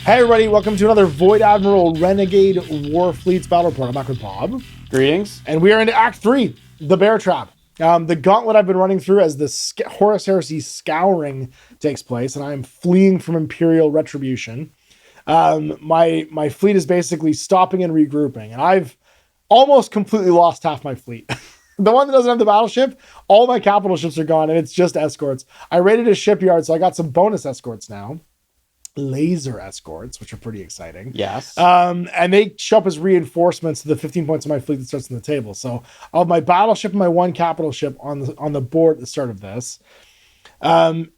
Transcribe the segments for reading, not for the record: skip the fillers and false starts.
Hey everybody, welcome to another Void Admiral Renegade Warfleets battle report. I'm back with Bob. Greetings. And we are into Act 3, the Beartrap. The gauntlet I've been running through as the Horus Heresy scouring takes place, and I am fleeing from Imperial retribution. My fleet is basically stopping and regrouping, and I've almost completely lost half my fleet. The one that doesn't have the battleship, all my capital ships are gone, and it's just escorts. I raided a shipyard, so I got some bonus escorts now. Laser escorts, which are pretty exciting. Yes. And they show up as reinforcements to the 15 points of my fleet that starts on the table. So I'll have my battleship and my one capital ship on the board at the start of this. And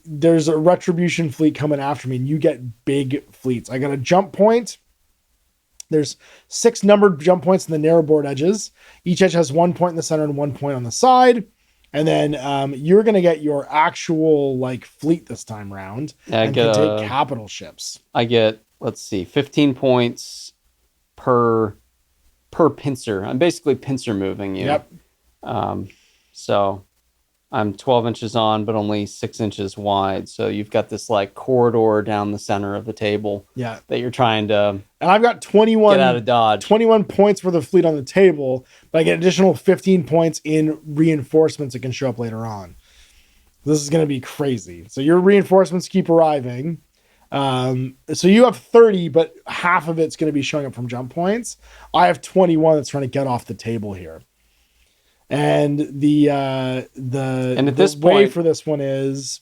there's a retribution fleet coming after me, and you get big fleets. I got a jump point. There's 6 numbered jump points in the narrow board edges. Each edge has 1 point in the center and 1 point on the side. And then you're going to get your actual fleet this time round, and can take capital ships. I get, let's see, 15 points per pincer. I'm basically pincer moving you. Yep. So I'm 12 inches on, but only 6 inches wide. So you've got this corridor down the center of the table. Yeah. That you're trying to. And I've got 21 get out of dodge. 21 points for the fleet on the table, but I get additional 15 points in reinforcements that can show up later on. This is going to be crazy. So your reinforcements keep arriving. So you have 30, but half of it's going to be showing up from jump points. I have 21 that's trying to get off the table here. And the way for this one is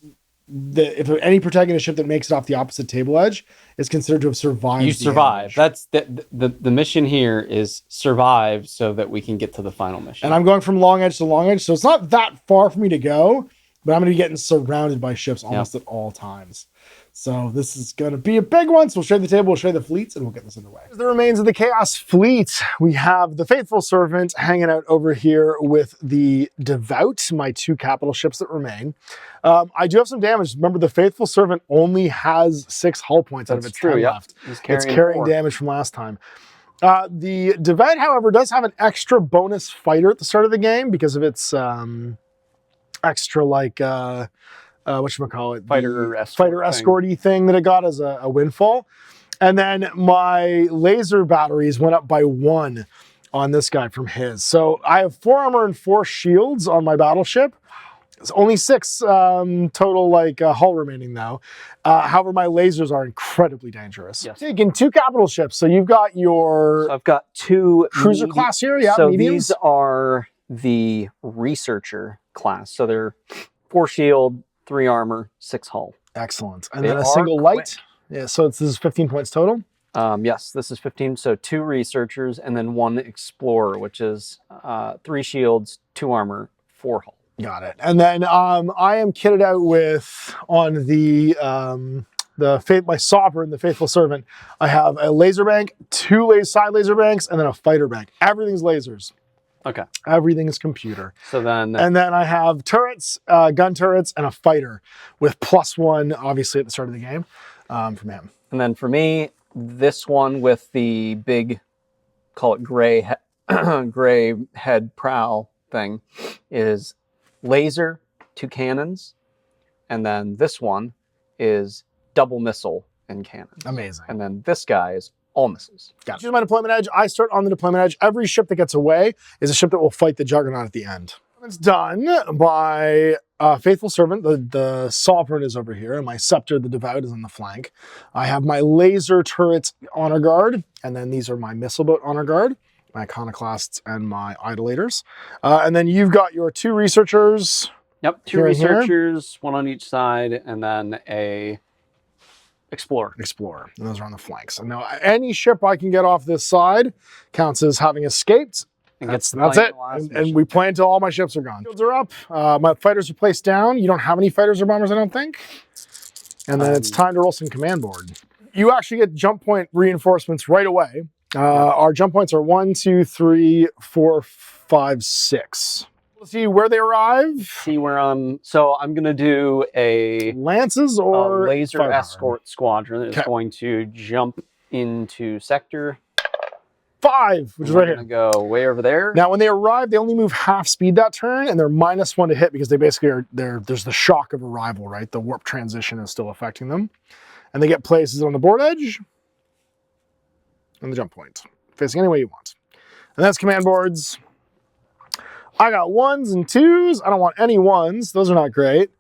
that if any protagonist ship that makes it off the opposite table edge is considered to have survived. You survive. That's the mission here is survive so that we can get to the final mission. And I'm going from long edge to long edge, so it's not that far for me to go, but I'm going to be getting surrounded by ships almost at all times. So this is going to be a big one. So we'll show you the table, we'll show you the fleets, and we'll get this underway. Here's the remains of the Chaos Fleet. We have the Faithful Servant hanging out over here with the Devout, my 2 capital ships that remain. I do have some damage. Remember, the Faithful Servant only has 6 hull points out of its 10 left. It's carrying damage from last time. The Devout, however, does have an extra bonus fighter at the start of the game because of its extra whatchamacallit? Fighter escorty thing that it got as a windfall. And then my laser batteries went up by 1 on this guy from his. So I have 4 armor and 4 shields on my battleship. It's only 6 total hull remaining though. However, my lasers are incredibly dangerous. Yes. Taking 2 capital ships. So you've got your... So I've got 2 cruiser class here. Yeah, so mediums. These are the researcher class. So they're 4 shield, 3 armor, 6 hull. Excellent. And then a single light. Yeah, so this is 15 points total? Yes, this is 15. So 2 researchers and then 1 explorer, which is 3 shields, 2 armor, 4 hull. Got it. And then I am kitted out with, on the my Sovereign, the Faithful Servant, I have a laser bank, 2 side laser banks, and then a fighter bank. Everything's lasers. Okay. Everything is computer. So then... And then I have turrets, gun turrets, and a fighter with +1, obviously, at the start of the game from him. And then for me, this one with the big, call it gray head prow thing, is laser, 2 cannons. And then this one is double missile and cannons. Amazing. And then this guy is all missiles. Got it. Choose my deployment edge. I start on the deployment edge. Every ship that gets away is a ship that will fight the Juggernaut at the end. It's done by Faithful Servant. The Sovereign is over here, and my Scepter, the Devout, is on the flank. I have my laser turrets honor guard, and then these are my missile boat honor guard, my iconoclasts, and my idolators. And then you've got your 2 researchers. Yep, 2 researchers, 1 on each side, and then a Explorer. And those are on the flanks. So now any ship I can get off this side counts as having escaped. And that's it. And we play until all my ships are gone. Shields are up. My fighters are placed down. You don't have any fighters or bombers, I don't think. And then it's time to roll some command board. You actually get jump point reinforcements right away. Our jump points are 1, 2, 3, 4, 5, 6. We'll see where they arrive. See where so I'm gonna do a lances or laser escort squadron that is going to jump into sector 5, which is right here. We're gonna go way over there. Now, when they arrive, they only move half speed that turn, and they're -1 to hit because they basically are. There's the shock of arrival, right? The warp transition is still affecting them. And they get places on the board edge and the jump point, facing any way you want. And that's command boards. I got 1s and 2s. I don't want any 1s. Those are not great.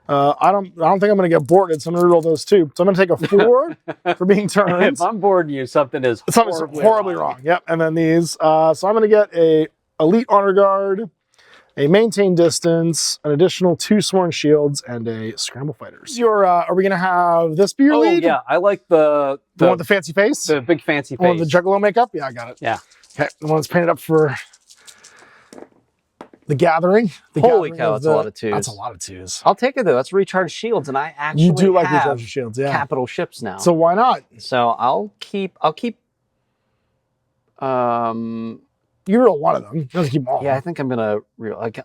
I don't think I'm going to get boarded, so I'm going to reroll those 2. So I'm going to take a 4 for being turned. If I'm boarding you, something's horribly wrong. Yep. And then these. So I'm going to get a elite honor guard, a maintain distance, an additional 2 sworn shields, and a scramble fighters. Are we going to have this be your lead? Yeah, I like the one with the fancy face, the big fancy face, one with the juggalo makeup. Yeah, I got it. Yeah. Okay, the one that's painted up for the gathering. Holy cow, that's a lot of 2s. That's a lot of 2s. I'll take it though. That's recharge shields, and I actually do like have recharge shields, yeah. capital ships now. So why not? So I'll keep. You roll one of them. You don't keep them all. Yeah, I think I'm gonna.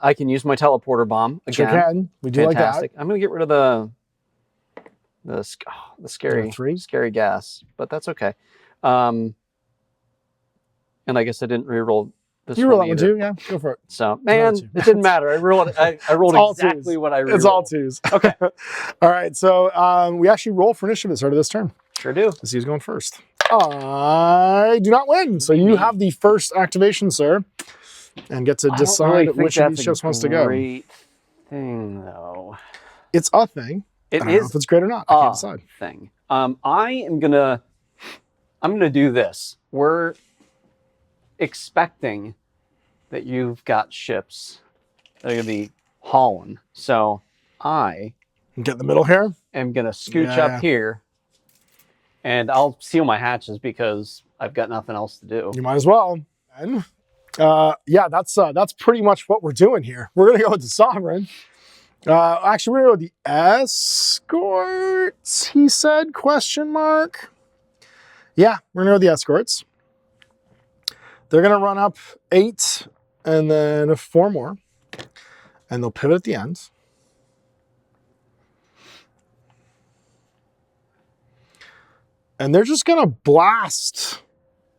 I can use my teleporter bomb again. Sure can. We do Fantastic. like that. I'm gonna get rid of the scary gas, but that's okay. And I guess I didn't reroll this. You roll that one too, yeah. Go for it. So man, it didn't matter. I rolled exactly what I rolled. It's all 2s. Okay. All right. So we actually roll for initiative at the start of this turn. Sure do. Let's see who's going first. I do not win. So you have the first activation, sir, and get to decide which of these ships wants to go. Great thing, though. It's a thing. I don't know if it's great or not. I can't decide. Thing. I'm gonna do this. We're expecting that you've got ships that are gonna be hauling. So I get in the middle here. Am gonna scooch up here. And I'll seal my hatches because I've got nothing else to do. You might as well. And yeah, that's pretty much what we're doing here. We're gonna go with the Sovereign. Actually, we're gonna go with the escorts. He said? Question mark. Yeah, we're gonna go with the escorts. They're gonna run up 8 and then 4 more, and they'll pivot at the end. And they're just gonna blast,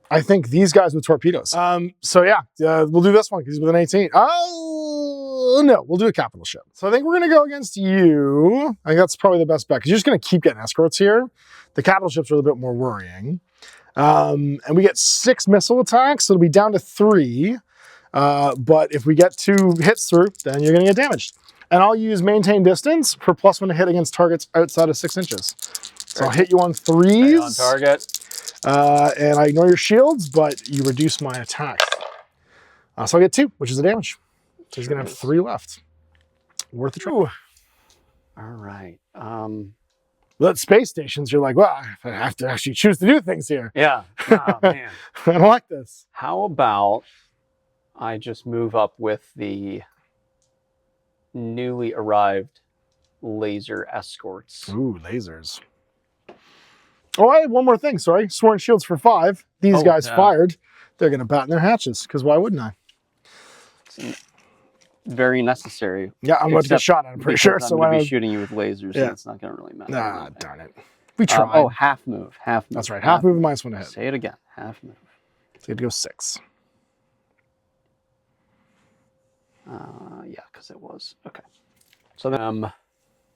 I think, these guys with torpedoes. So yeah, we'll do this one because he's with an 18. Oh no, we'll do a capital ship. So I think we're gonna go against you. I think that's probably the best bet because you're just gonna keep getting escorts here. The capital ships are a little bit more worrying. And we get 6 missile attacks, so it'll be down to 3. But if we get 2 hits through, then you're gonna get damaged. And I'll use maintain distance for +1 to hit against targets outside of 6 inches. So I'll hit you on 3s. On target. And I ignore your shields, but you reduce my attacks. So I get 2, which is a damage. So he's going to have 3 left. Worth the try. All right. Well, at space stations, you're like, well, I have to actually choose to do things here. Yeah. Oh, man. I don't like this. How about I just move up with the newly arrived laser escorts? Ooh, lasers. Oh, I have one more thing, sorry. Sworn shields for 5. These guys fired. They're going to batten their hatches, because why wouldn't I? It's very necessary. Yeah, I'm going to get shot at, I'm pretty sure. So I'm going to be shooting you with lasers, and it's not going to really matter. Ah, darn it. We tried. Oh, half move. Half move. That's right. Half move and -1 to hit. Say it again. Half move. So you have to go 6. Yeah, because it was. Okay. So then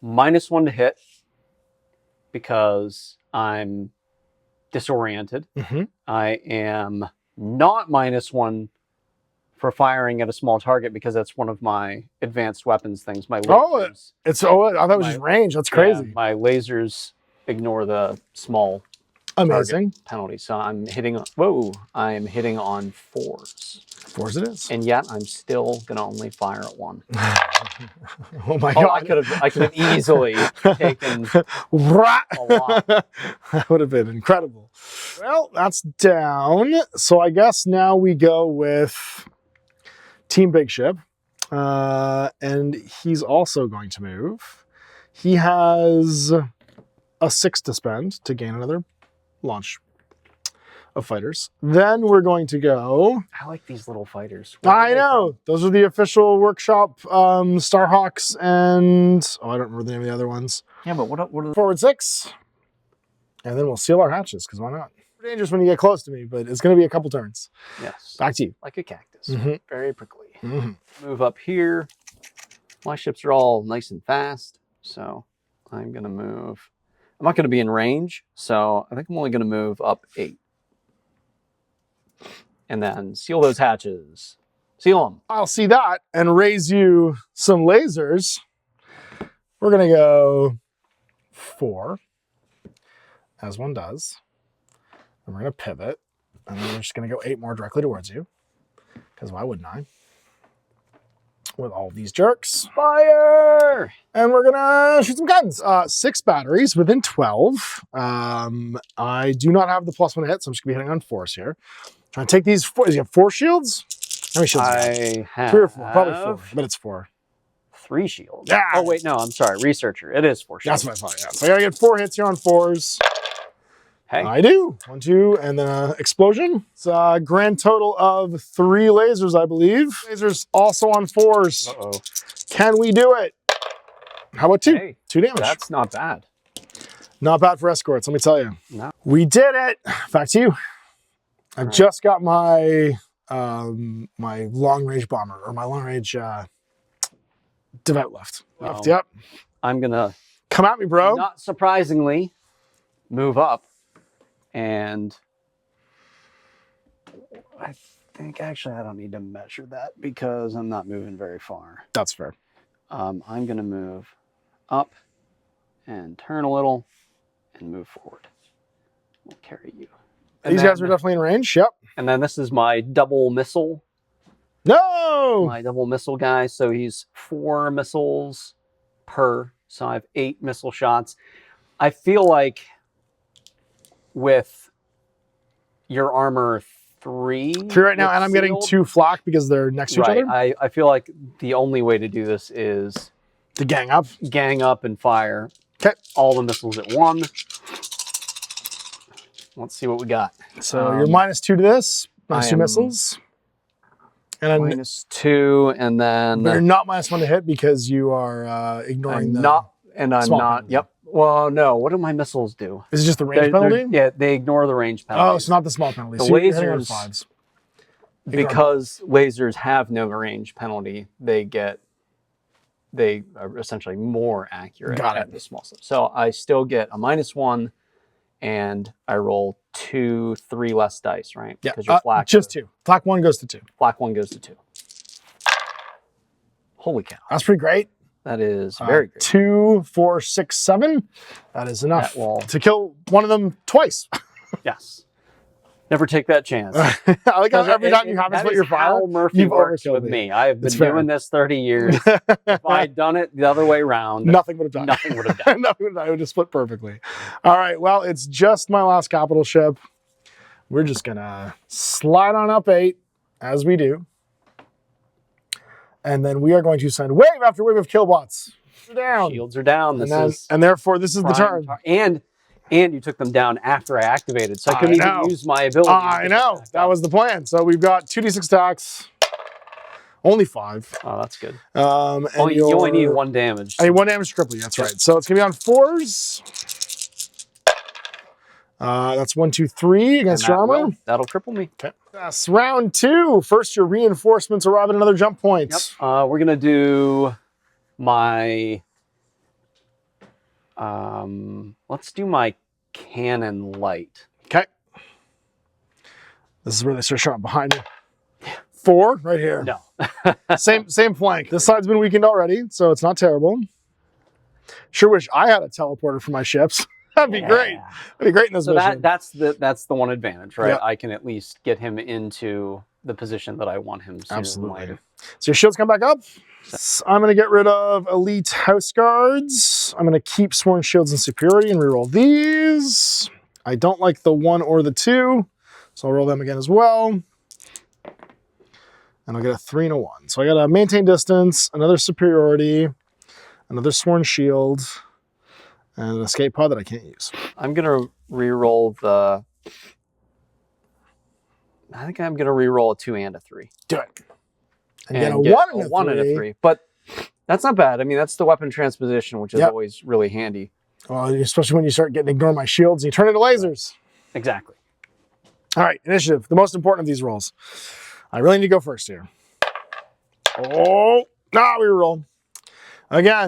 -1 to hit because I'm disoriented. I am not -1 for firing at a small target because that's one of my advanced weapons things. My lasers. I thought it was just range. That's crazy. Yeah, my lasers ignore the small target penalty. So I'm hitting. Whoa! I am hitting on 4s. 4s it is. And yet I'm still gonna only fire at 1. Oh my god! I could have easily taken a lot. That would have been incredible. Well, that's down. So I guess now we go with Team Big Ship, and he's also going to move. He has a 6 to spend to gain another launch of fighters. Then we're going to go. I like these little fighters. I know. Those are the official workshop Starhawks and I don't remember the name of the other ones. Yeah, but what are the forward 6? And then we'll seal our hatches because why not? Dangerous when you get close to me, but it's going to be a couple turns. Yes. Back to you. Like a cactus. Very prickly. Move up here. My ships are all nice and fast, so I'm going to move. I'm not going to be in range, so I think I'm only going to move up 8. And then seal those hatches. Seal them. I'll see that and raise you some lasers. We're going to go 4, as one does. And we're going to pivot. And then we're just going to go 8 more directly towards you. Because why wouldn't I? With all these jerks. Fire! And we're going to shoot some guns. 6 batteries within 12. I do not have the +1 hit, so I'm just going to be hitting on 4s here. Trying to take these 4. You have 4 shields? How many shields? I have 3 or 4. Probably 4, but it's 4. 3 shields. Yeah. Oh, wait, no, I'm sorry. Researcher. It is 4 shields. That's what I thought, yeah. So I got to get 4 hits here on 4s. Hey. I do. 1, 2, and then explosion. It's a grand total of 3 lasers, I believe. Lasers also on 4s. Uh-oh. Can we do it? How about 2? Hey, 2 damage. that's not bad. Not bad for escorts, let me tell you. No. We did it. Back to you. I've just got my my long-range bomber, or my long-range devout left. Yep. I'm going to, Come at me, bro. not surprisingly, move up. And I think actually I don't need to measure that because I'm not moving very far. That's fair. I'm going to move up and turn a little and move forward. We'll carry you. These guys are definitely in range. Yep. And then this is my double missile. No! My double missile guy. So he's 4 missiles per. So I have 8 missile shots. I feel like with your armor 3 right now, and I'm getting 2 flak because they're next to each other. I feel like the only way to do this is to gang up. Gang up and fire. Okay. All the missiles at 1. Let's see what we got. So you're -2 to this. -2 missiles. And I'm -2, and then you're not -1 to hit because you are ignoring I'm the I'm not. penalty. Yep. Well, no. What do my missiles do? Is it just the range penalty? Yeah, they ignore the range penalty. Oh, it's not the small penalty. The So you're hitting on lasers, 5s. because lasers have no range penalty, they are essentially more accurate at the small stuff. So I still get a -1, and I roll 2, 3 less dice, right? Yeah, Because your flak just 2. Flak 1 goes to 2. Flak 1 goes to 2. Holy cow! That's pretty great. That is very great. 2, 4, 6, 7. That is enough to kill one of them twice. Yes. Never take that chance. I like how every time you haven't split your fire, Murphy works with me. I have been doing this 30 years. If I had done it the other way around, nothing would have done. Nothing would have done. Nothing would have done. It would have split perfectly. All right. Well, it's just my last capital ship. We're just gonna slide on up 8 as we do. And then we are going to send wave after wave of killbots. Down. Shields are down. And therefore, this is the turn. And you took them down after I activated, so I couldn't even use my ability. I know. That was the plan. So we've got 2d6 attacks. Only 5. Oh, that's good. And you only need 1 damage. I need 1 damage to cripple you. That's right. So it's going to be on 4s. That's 1, 2, 3 against your armor. That'll cripple me. Okay. Yes, round 2. First, your reinforcements arrive at another jump point. Yep. We're gonna do my. Let's do my cannon light. Okay. This is where they start showing behind you. 4 right here. No. same flank. This side's been weakened already, so it's not terrible. Sure wish I had a teleporter for my ships. That'd be great. That'd be great in this mission. That's the one advantage, right? Yep. I can at least get him into the position that I want him to. Absolutely. So your shields come back up. So I'm going to get rid of elite house guards. I'm going to keep sworn shields and superiority and reroll these. I don't like the 1 or the 2, so I'll roll them again as well. And I'll get a 3 and a 1. So I got a maintain distance, another superiority, another sworn shield, and an escape pod that I can't use. I'm going to reroll the... I think I'm going to reroll a 2 and a 3. Do it. And get a 1 and a 3. But that's not bad. I mean, that's the weapon transposition, which is always really handy. Well, especially when you start getting to ignore my shields and you turn into lasers. Exactly. All right, initiative. The most important of these rolls. I really need to go first here. Oh, no, we roll. Again.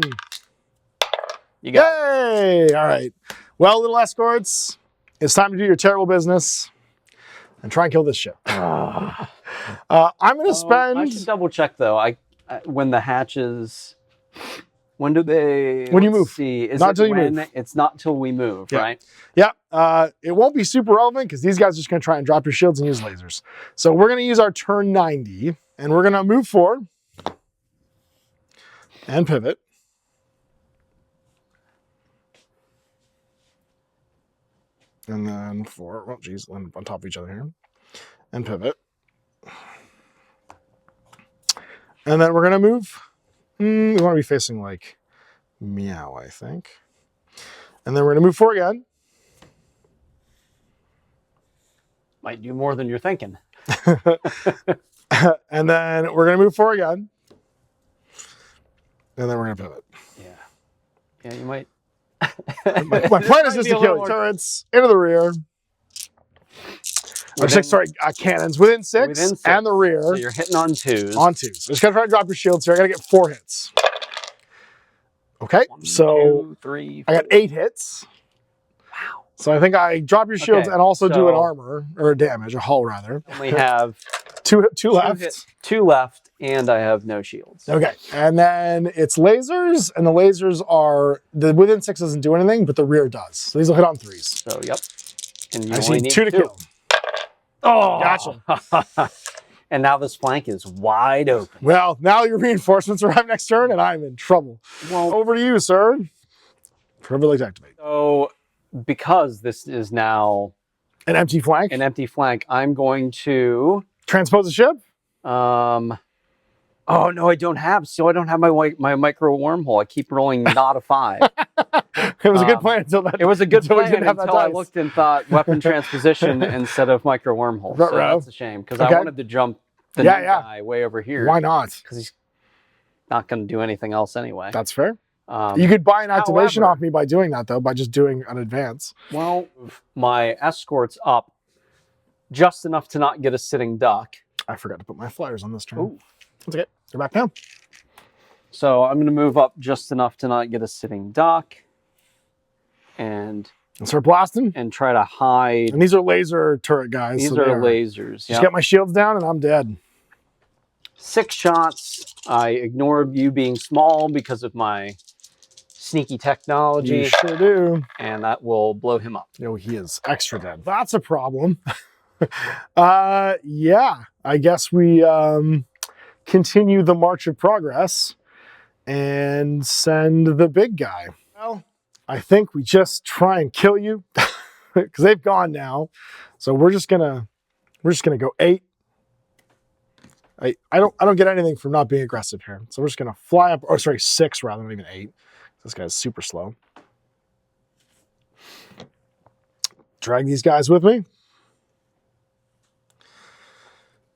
You got Yay! All right. Well, little escorts, it's time to do your terrible business and try and kill this ship. I'm going to spend... I should double check, though. When the hatches... When do they... When you move. See. Is not it until you when? move. It's not till we move, right? Yeah. It won't be super relevant because these guys are just going to try and drop your shields and use lasers. So we're going to use our turn 90, and we're going to move forward and pivot. And then forward. Oh, geez, on top of each other here. And pivot. And then we're going to move. We want to be facing like meow, I think. And then we're going to move forward again. Might do more than you're thinking. And then we're going to move forward again. And then we're going to pivot. Yeah. Yeah, you might. My plan is just to kill turrets into the rear. Cannons within six and the rear. So you're hitting on twos. On twos. Just gotta try to drop your shields here. I gotta get 4 hits. Okay, 1, so 2, 3, 4. I got 8 hits. Wow. So I think I drop your shields and also do an so armor or a damage, a hull rather. We have two left. 2 left, and I have no shields. Okay, and then it's lasers, and the lasers are the within 6 doesn't do anything, but the rear does. So these will hit on 3s. So yep. And you I only need need 2 to kill. Oh, Gotcha. And now this flank is wide open. Well, now your reinforcements arrive next turn, and I'm in trouble. Well, over to you, sir. Privilege activate. So, because this is now an empty flank, I'm going to transpose the ship. Oh no, I don't have. So I don't have my micro wormhole. I keep rolling not a 5. It was a good plan until that. It was a good plan until I dice. looked and thought weapon transposition instead of micro wormhole. So that's a shame because I wanted to jump the new guy way over here. Why not? Because he's not going to do anything else anyway. That's fair. You could buy an activation however, off me by doing that, though, by just doing an advance. Well, my escort's up just enough to not get a sitting duck. I forgot to put my flyers on this turn. Ooh. That's okay. They're back down. So I'm going to move up just enough to not get a sitting duck. And start blasting. And try to hide. And these are laser turret guys. These are lasers. Just get my shields down and I'm dead. 6 shots. I ignored you being small because of my sneaky technology. You sure do. And that will blow him up. No, he is extra dead. That's a problem. Yeah, I guess we continue the march of progress and send the big guy. Well, I think we just try and kill you because they've gone now. So we're just gonna go 8. I don't get anything from not being aggressive here. So we're just gonna fly up, or sorry, 6 rather than even 8. This guy's super slow. Drag these guys with me.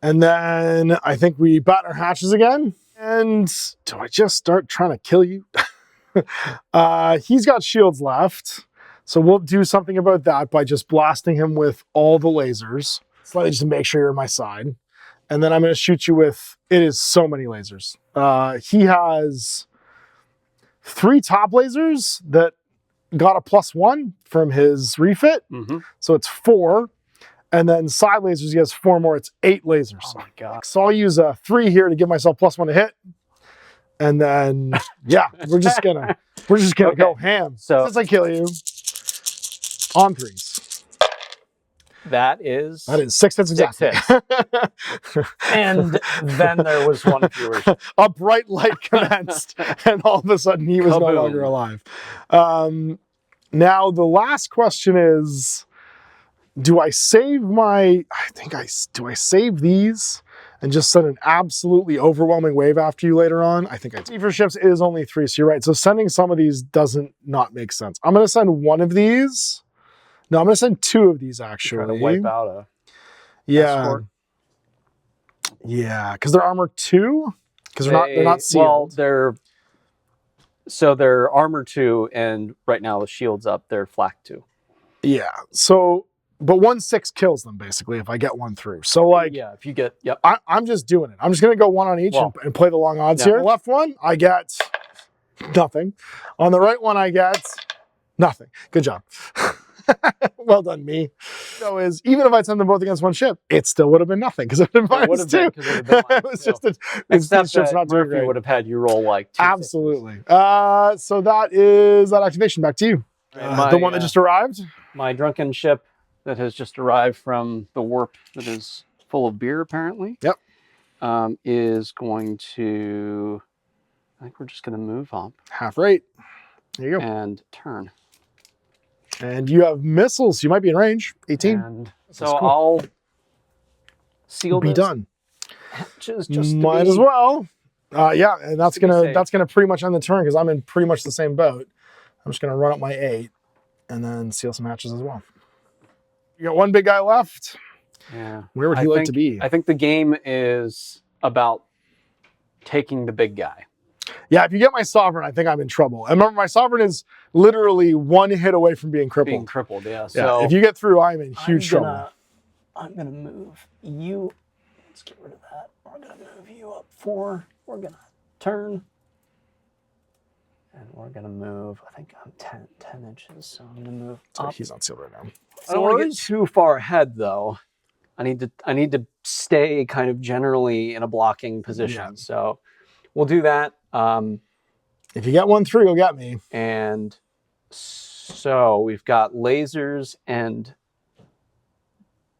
And then I think we bat our hatches again. And do I just start trying to kill you? He's got shields left. So we'll do something about that by just blasting him with all the lasers. Slightly just to make sure you're on my side. And then I'm going to shoot you with, it is so many lasers. He has 3 top lasers that got a +1 from his refit. So it's 4. And then side lasers, he has 4 more. It's 8 lasers. Oh my God. So I'll use a 3 here to give myself +1 to hit. And then, yeah, we're just gonna go ham. So since I kill you on 3s. That is 6 hits exactly. 6 hits. And then there was 1 fewer. A bright light commenced, and all of a sudden he was no longer alive. Now the last question is, do I save do I save these and just send an absolutely overwhelming wave after you later on? I think I do. For ships is only 3, so you're right. So sending some of these doesn't not make sense. I'm going to send 1 of these. No, I'm going to send 2 of these actually. Trying to wipe out a escort. Yeah, because they're armor 2. Because they're not sealed. Well, they're armor 2, and right now the shield's up. They're flak 2. Yeah. So. But 1/6 kills them, basically, if I get 1 through. So, like... Yeah, if you get... Yep. I'm just doing it. I'm just going to go 1 on each and play the long odds here. The left one, I get nothing. On the right one, I get Nothing. Good job. Well done, me. So is even if I send them both against one ship, it still would have been nothing because it would have been -2. It was just except that Murphy would have had you roll like 2. Absolutely. So that is that activation. Back to you. The one that just arrived. My drunken ship that has just arrived from the warp that is full of beer, apparently. Yep. Is going to. I think we're just going to move up. Half rate. There you go. And turn. And you have missiles. You might be in range. 18. And so cool. I'll seal be this. Done. Just might as well. Yeah, and that's gonna pretty much end the turn because I'm in pretty much the same boat. I'm just gonna run up my 8 and then seal some hatches as well. You got one big guy left. Yeah. Where would he like to be? I think the game is about taking the big guy. Yeah, if you get my Sovereign, I think I'm in trouble. And remember, my Sovereign is literally 1 hit away from being crippled. Being crippled, yeah. So if you get through, I'm in huge trouble. I'm gonna move you. Let's get rid of that. We're gonna move you up 4. We're gonna turn. And we're gonna move, I think I'm 10 inches, so I'm gonna move up. He's on seal right now. I don't want to get too far ahead though. I need to stay kind of generally in a blocking position. Yeah. So we'll do that. If you get one through, you'll get me. And so we've got lasers and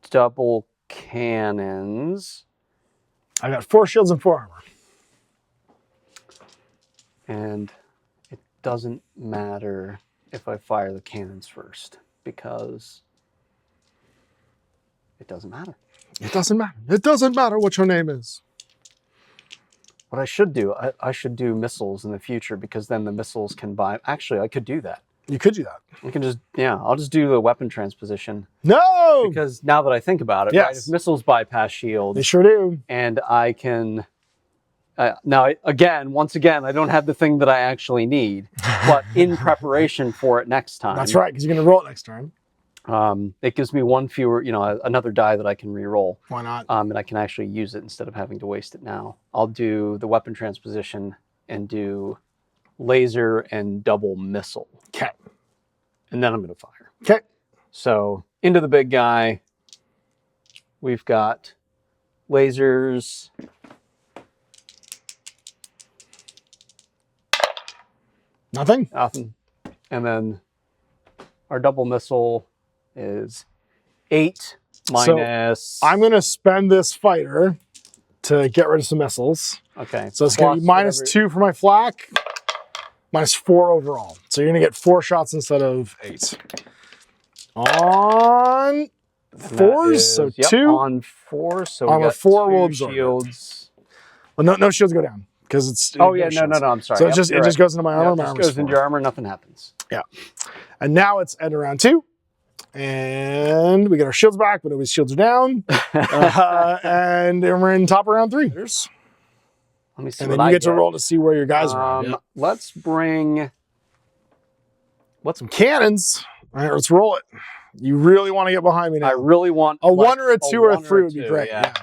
double cannons. I got 4 shields and 4 armor. And it doesn't matter if I fire the cannons first because it doesn't matter. It doesn't matter. It doesn't matter what your name is. What I should do, I should do missiles in the future because then the missiles can buy. Actually, I could do that. You could do that. We can just, I'll just do the weapon transposition. No! Because now that I think about it, right, if missiles bypass shields. They sure do. And I can, once again, I don't have the thing that I actually need, but in preparation for it next time. That's right, because you're going to roll it next turn. It gives me 1 fewer, another die that I can re-roll. Why not? And I can actually use it instead of having to waste it now. I'll do the weapon transposition and do laser and double missile. Okay. And then I'm going to fire. Okay. So into the big guy, we've got lasers. Nothing? Nothing. And then our double missile is 8 minus... So I'm going to spend this fighter to get rid of some missiles. Okay. So it's going to be -2 for my flak, -4 overall. So you're going to get 4 shots instead of 8. On 4s, so 2. On 4, so armor we got 4 will 2 absorb shields. Well, no shields go down because it's. Oh yeah, no, I'm sorry. So it just goes into my armor. It just goes into your armor. Nothing happens. Yeah, and now it's end of round 2. And we get our shields back, but nobody's shields are down. And then we're in top of round 3. Let me see. And then you get to roll to see where your guys are. Yeah. Let's bring. What's some cannons? All right, let's roll it. You really want to get behind me now. I really want a 1 or a 2 or a 3 would be great. Yeah.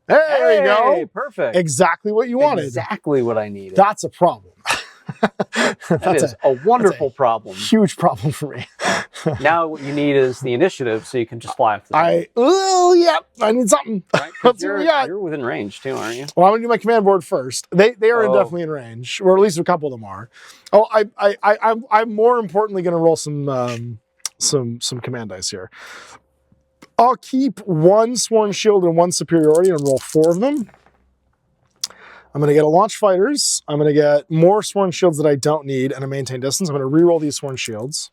Hey, there you go. Perfect. Exactly what you wanted. Exactly what I needed. That's a problem. That is a wonderful problem. Huge problem for me. Now what you need is the initiative so you can just fly off the I need something. Right? Let's see what we got. You're within range too, aren't you? Well, I'm going to do my command board first. They are definitely in range, or at least a couple of them are. Oh, I'm more importantly going to roll some command dice here. I'll keep 1 sworn shield and 1 superiority and roll 4 of them. I'm going to get a launch fighters. I'm going to get more sworn shields that I don't need and a maintain distance. I'm going to re-roll these sworn shields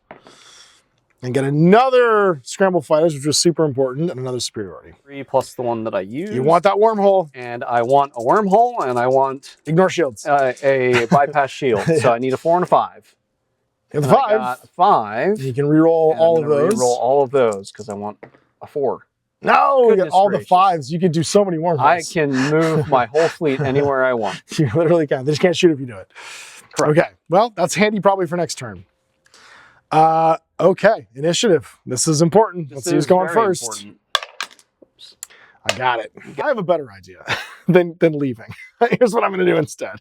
and get another scramble fighters, which was super important, and another superiority. 3 plus the one that I use. You want that wormhole. And I want a wormhole, and I want... Ignore shields. A bypass shield. So I need a 4 and a 5. You have the 5. I got 5. You can re-roll all of those. Re-roll all of those, because I want a 4. No, you get all the 5s. You can do so many wormholes. I can move my whole fleet anywhere I want. You literally can. They just can't shoot if you do it. Correct. Okay, well, that's handy probably for next turn. Okay, initiative. This is important. Let's see who's going first. I got it. I have a better idea than leaving. Here's what I'm going to do instead.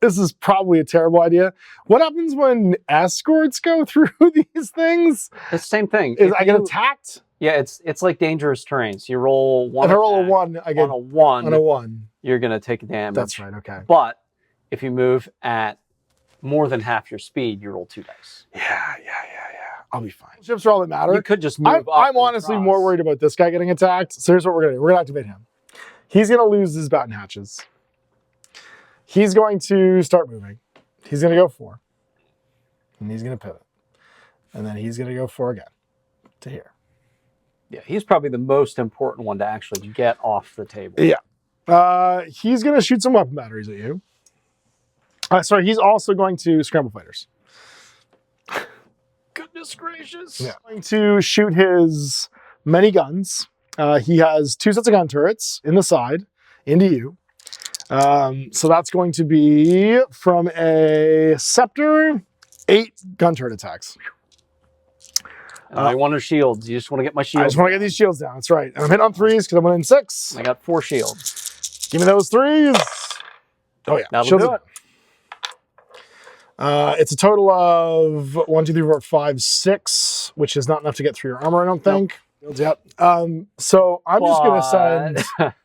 this is probably a terrible idea. What happens when escorts go through these things? It's the same thing. Is I get attacked? Yeah, it's like dangerous terrain. So you roll one. If I roll a 1, I get on a 1. On a 1. You're going to take damage. That's right, okay. But if you move at more than half your speed, you roll 2 dice. Yeah. I'll be fine. Ships are all that matter. You could just move up. I'm honestly more worried about this guy getting attacked. So here's what we're going to do. We're going to activate him. He's going to lose his batten hatches. He's going to start moving. He's going to go 4. And he's going to pivot. And then he's going to go 4 again to here. Yeah, he's probably the most important one to actually get off the table. Yeah. He's going to shoot some weapon batteries at you. Sorry, he's also going to scramble fighters. Goodness gracious. Yeah. Going to shoot his many guns. He has 2 sets of gun turrets in the side into you. So that's going to be from a scepter, 8 gun turret attacks. And I want his shields. You just want to get my shields. I just want to get these shields down. That's right. And I'm hitting on 3s because I'm winning 6. I got 4 shields. Give me those 3s. Oh yeah. That'll do it. It's a total of 1, 2, 3, 4, 5, 6, which is not enough to get through your armor, I don't think. Nope. Yep. So I'm just going to send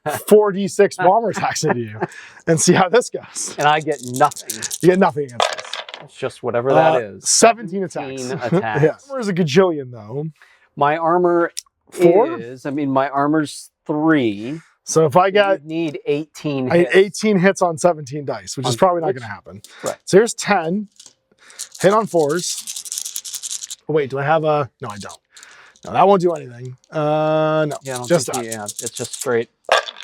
4d6 bomber attacks into you and see how this goes. And I get nothing. You get nothing against this. It's just whatever that is. 17 attacks. Yes. Armor is a gajillion, though. My armor 4? my armor's 3. So if I get... You need 18 hits. I need 18 hits on 17 dice, which is probably not going to happen. Right. So here's 10. Hit on 4s. Oh, wait, do I have a... No, I don't. No, that won't do anything. No, yeah, I don't just think it's just straight.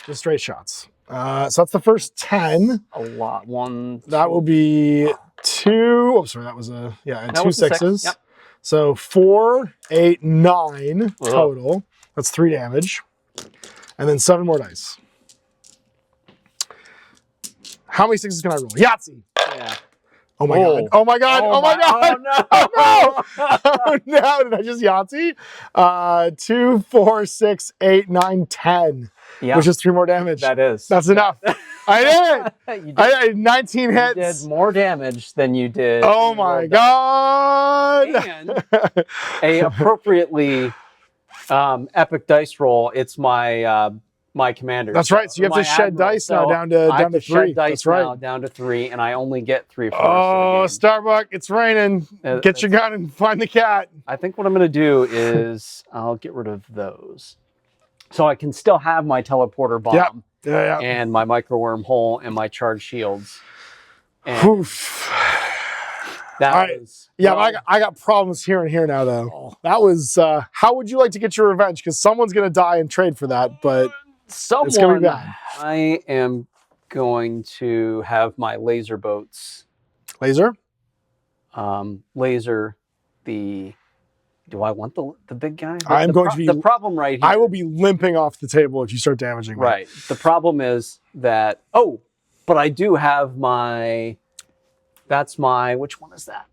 Just straight shots. So that's the first 10. A lot. 1, 2. That will be 2. Oh, sorry, that was a... Yeah, That 2 was a 6s. 6. Yep. So 4, 8, 9 Ugh. total. That's 3 damage. And then 7 more dice. How many 6s can I roll? Yahtzee! Yeah. Oh my god. Oh my god. Oh my god. Oh no. Oh no. Did I just Yahtzee? 2, 4, 6, 8, 9, 10. Yeah. Which is 3 more damage. That is. That's enough. I did it. I had 19 hits. You did more damage than you did. Oh my god. And a appropriately epic dice roll. It's my my commander. That's right. So you have to shed dice now down to 3. Shed dice That's right. now down to 3, and I only get 3 for Oh, Starbuck, it's raining. Get your gun and find the cat. I think what I'm going to do is I'll get rid of those. So I can still have my teleporter bomb and my micro wormhole and my charged shields. And Oof. that was... Yeah, well, but I got problems here and here now, though. That was... how would you like to get your revenge? Because someone's going to die and trade for that, but... It's gonna be bad. I am going to have my laser boats. Laser? Laser the... Do I want the big guy? I'm going to be... The problem right here... I will be limping off the table if you start damaging me. Right. The problem is that... Oh, but I do have my... That's my... Which one is that?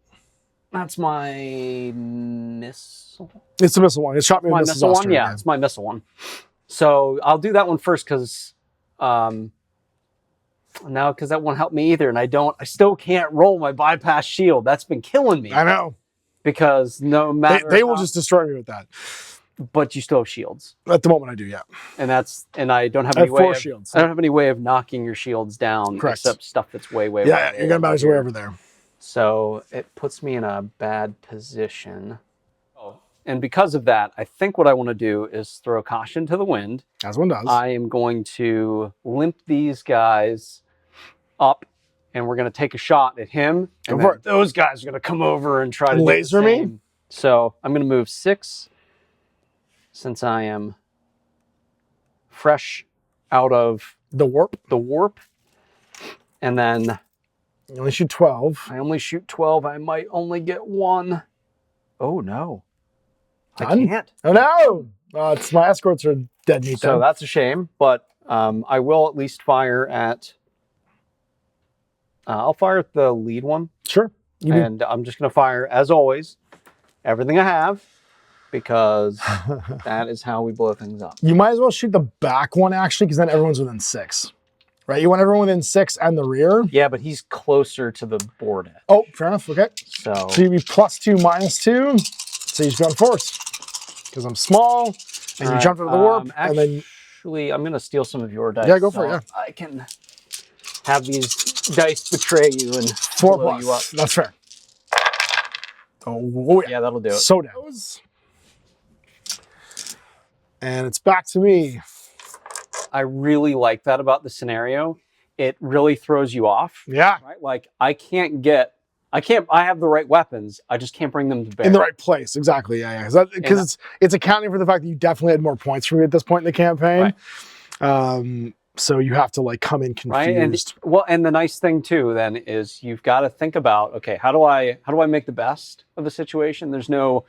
That's my missile. It's the missile one. It's shot me with missile one. Yeah, it's my missile one. So I'll do that one first because that won't help me either, and I still can't roll my bypass shield. That's been killing me. I know. Because no matter they will just destroy me with that. But you still have shields. At the moment, I do, yeah. And I don't have any way. 4 shields. I don't have any way of knocking your shields down. Correct. Except stuff that's way. Yeah, you're gonna manage way over there. So it puts me in a bad position. And because of that, I think what I want to do is throw caution to the wind. As one does. I am going to limp these guys up, and we're going to take a shot at him. And then those guys are going to come over and try to laser me. So I'm going to move 6, since I am fresh out of the warp. And then you only shoot 12. I only shoot 12. I might only get 1. Oh no. I can't. Oh no! It's my escorts are dead meat. So that's a shame, but I will at least fire at... I'll fire at the lead one. Sure. And I'm just going to fire, as always, everything I have, because that is how we blow things up. You might as well shoot the back one, actually, because then everyone's within 6. Right, you want everyone within 6 and the rear. Yeah, but he's closer to the board edge. Oh, fair enough. Okay. So you'd be +2, -2. So you just go on force. Because I'm small, and you jumped into the warp, and then... Actually, I'm going to steal some of your dice. Yeah, go for it, yeah. I can have these dice betray you and 4+. blow you up. That's fair. Oh, Yeah, that'll do it. So down. And it's back to me. I really like that about the scenario. It really throws you off. Yeah. Right? Like, I have the right weapons. I just can't bring them to bear. In the right place. Exactly. Yeah. Because it's accounting for the fact that you definitely had more points for me at this point in the campaign. Right. So you have to like come in confused. Right. And the nice thing too then is you've got to think about, okay, how do I make the best of the situation? There's no,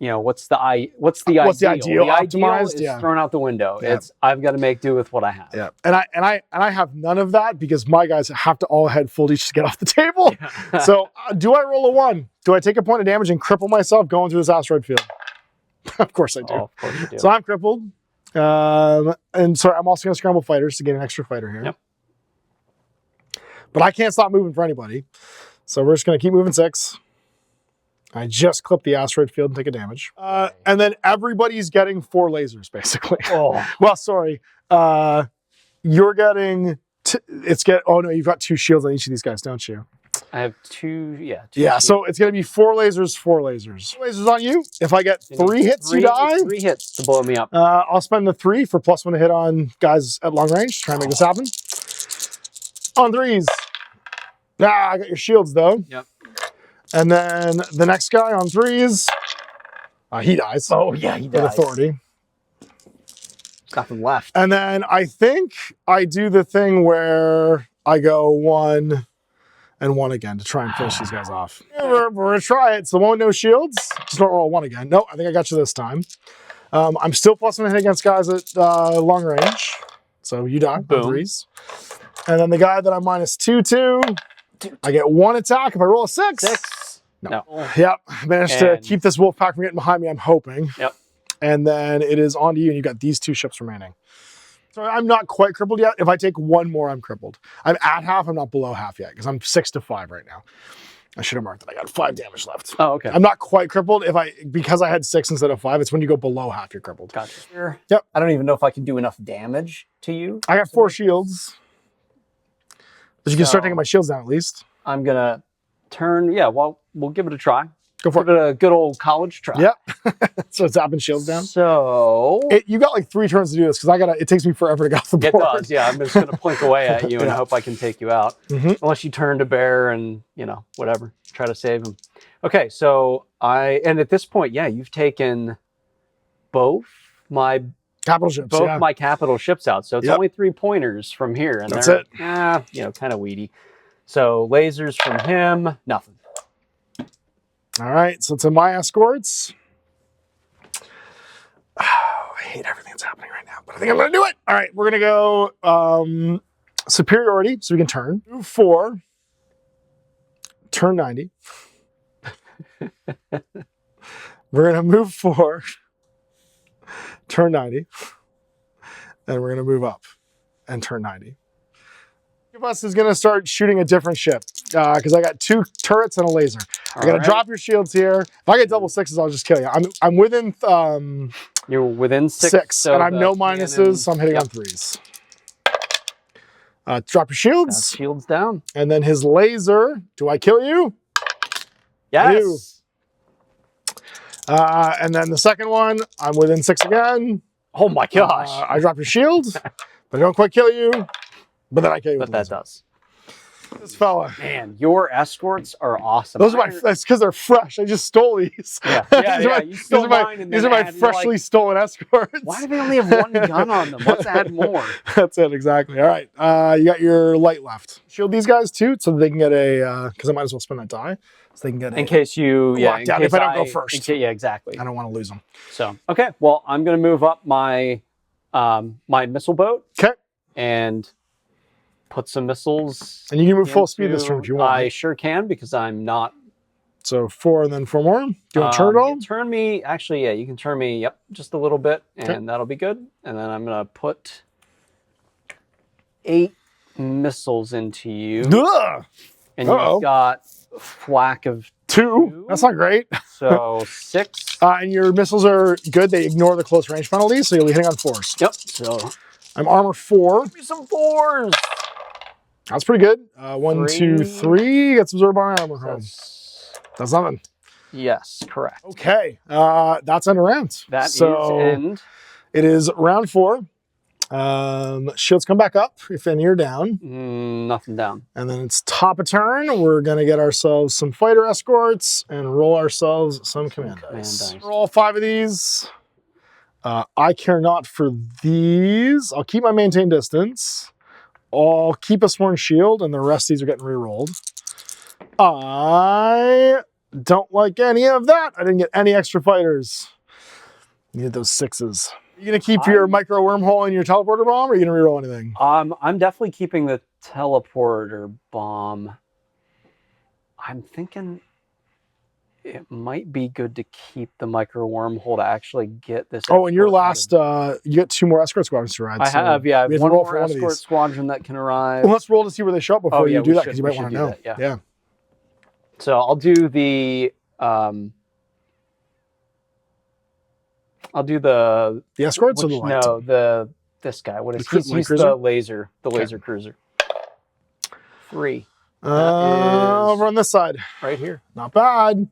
what's the ideal? The ideal optimized is thrown out the window. Yeah. I've got to make do with what I have. Yeah. And I have none of that because my guys have to all head full each to get off the table. Yeah. So do I roll a 1? Do I take a point of damage and cripple myself going through this asteroid field? Of course I do. Oh, of course you do. So I'm crippled. And sorry, I'm also going to scramble fighters to get an extra fighter here. Yep. But I can't stop moving for anybody. So we're just going to keep moving 6. I just clip the asteroid field and take a damage. And then everybody's getting 4 lasers, basically. Oh. Well, sorry. You're getting... oh, no, you've got 2 shields on each of these guys, don't you? I have 2, yeah. 2 yeah, shields. So it's going to be 4 lasers, 4 lasers. 4 lasers on you. If I get 3 hits, you die. 3 hits to blow me up. I'll spend the 3 for +1 to hit on guys at long range. Try and make this happen. On 3s. I got your shields, though. Yep. And then the next guy on 3s, he dies. Oh, yeah, he dies. With authority. Nothing left. And then I think I do the thing where I go 1 and 1 again to try and finish these guys off. We're going to try it. So the one with no shields, just don't roll 1 again. No, I think I got you this time. I'm still +1 hit against guys at long range. So you die. Boom. 3s. And then the guy that I'm -2 to, I get 1 attack if I roll a 6. 6. No. Yep. I managed to keep this wolf pack from getting behind me, I'm hoping. Yep. And then it is on to you, and you've got these 2 ships remaining. So I'm not quite crippled yet. If I take 1 more, I'm crippled. I'm at half. I'm not below half yet because I'm 6 to 5 right now. I should have marked that. I got 5 damage left. Oh, okay. I'm not quite crippled. Because I had 6 instead of 5, it's when you go below half, you're crippled. Gotcha. Yep. I don't even know if I can do enough damage to you. I got 4 shields. But you can start taking my shields down at least. I'm going to turn. Yeah, well, we'll give it a try. Go for it. Give it a good old college try. Yep. So it's tapping shields down. So you got like 3 turns to do this because it takes me forever to get off the board. It does, yeah. I'm just gonna plink away at you and hope I can take you out. Unless you turn to bear and whatever. Try to save him. Okay, so and at this point, yeah, you've taken both my capital ships. My capital ships out. So it's only 3 pointers from here. And that's it. Kind of weedy. So lasers from him, nothing. All right, so to my escorts. Oh, I hate everything that's happening right now, but I think I'm going to do it. All right, we're going to go superiority, so we can turn. Move 4, turn 90. We're going to move 4, turn 90. And we're going to move up and turn 90. Each of us is going to start shooting a different ship because I got 2 turrets and a laser. I got to drop your shields here. If I get double 6s, I'll just kill you. I'm within... You're within 6. So and I'm no minuses, so I'm hitting on 3s. Drop your shields. Shields down. And then his laser. Do I kill you? Yes. And then the second one, I'm within 6 again. Oh my gosh. I drop your shield, but I don't quite kill you. But then I kill you with that does. This fella. Man, your escorts are awesome. Those are that's because they're fresh. I just stole these. Yeah. You stole mine. These are my freshly stolen escorts. Why do they only have 1 gun on them? Let's add more. That's it, exactly. All right. You got your light left. Shield these guys too, so they can get a, because I might as well spend that die. So they can get in case you, lockdown if I don't go first. Yeah, exactly. I don't want to lose them. So, okay. Well, I'm going to move up my, my missile boat. Okay. And put some missiles. And you can move full speed this turn if you want. I sure can because I'm not. So 4 and then 4 more. Do you want to turn it all? Turn me. Actually, yeah, you can turn me. Yep, just a little bit, and that'll be good. And then I'm gonna put 8 missiles into you. Ugh! And you've got flak of 2. That's not great. So 6. And your missiles are good. They ignore the close range penalties, so you'll be hitting on 4s. Yep. So I'm armor 4. give me some 4s. That's pretty good. 1, 2, 3. Get some absorb my armor home. That's nothing. Yes, correct. Okay. That's end of round. That is end. It is round 4. Shields come back up if any are down. Nothing down. And then it's top of turn. We're going to get ourselves some fighter escorts and roll ourselves some command dice. Roll 5 of these. I care not for these. I'll keep my maintain distance. I'll keep a sworn shield, and the rest of these are getting re-rolled. I don't like any of that. I didn't get any extra fighters. Needed those 6s. You gonna keep your micro wormhole and your teleporter bomb, or are you gonna reroll anything? I'm definitely keeping the teleporter bomb. I'm thinking it might be good to keep the micro wormhole to actually get this. Oh, and your last, you get 2 more escort squadrons to ride. I have, yeah, one more escort squadron that can arrive. Well, let's roll to see where they show up before you do that, because you might want to know. That, yeah. So I'll do the. I'll do the escorts or the light? No, this guy. What is he's the laser cruiser. 3. Over on this side. Right here. Not bad.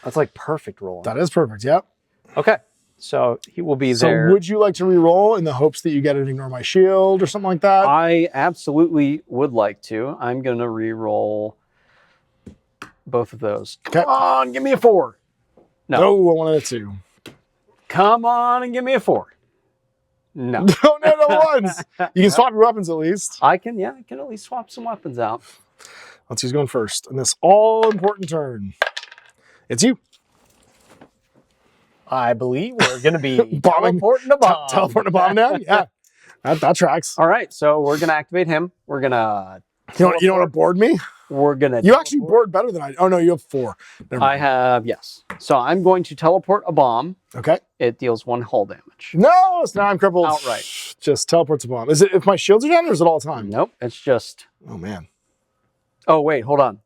That's like perfect roll. That is perfect, yep. Okay. So he will be there. So would you like to re-roll in the hopes that you get an ignore my shield or something like that? I absolutely would like to. I'm going to re-roll both of those. Come on, give me a 4. No. No, I wanted a 2. Come on and give me a 4. No. No ones. You can swap your weapons at least. I can at least swap some weapons out. Let's see who's going first in this all-important turn. It's you. I believe we're going to be teleporting a bomb. Teleporting a bomb down? Yeah. That tracks. All right, so we're going to activate him. We're going to... You don't want to board me? We're going to... You actually board better than I... Oh, no, you have 4. I have, yes. So I'm going to teleport a bomb. Okay. It deals 1 hull damage. No, it's not. I'm crippled. Outright. Just teleports a bomb. Is it if my shields are down, or is it all the time? Nope, it's just... Oh, man. Oh, wait, hold on.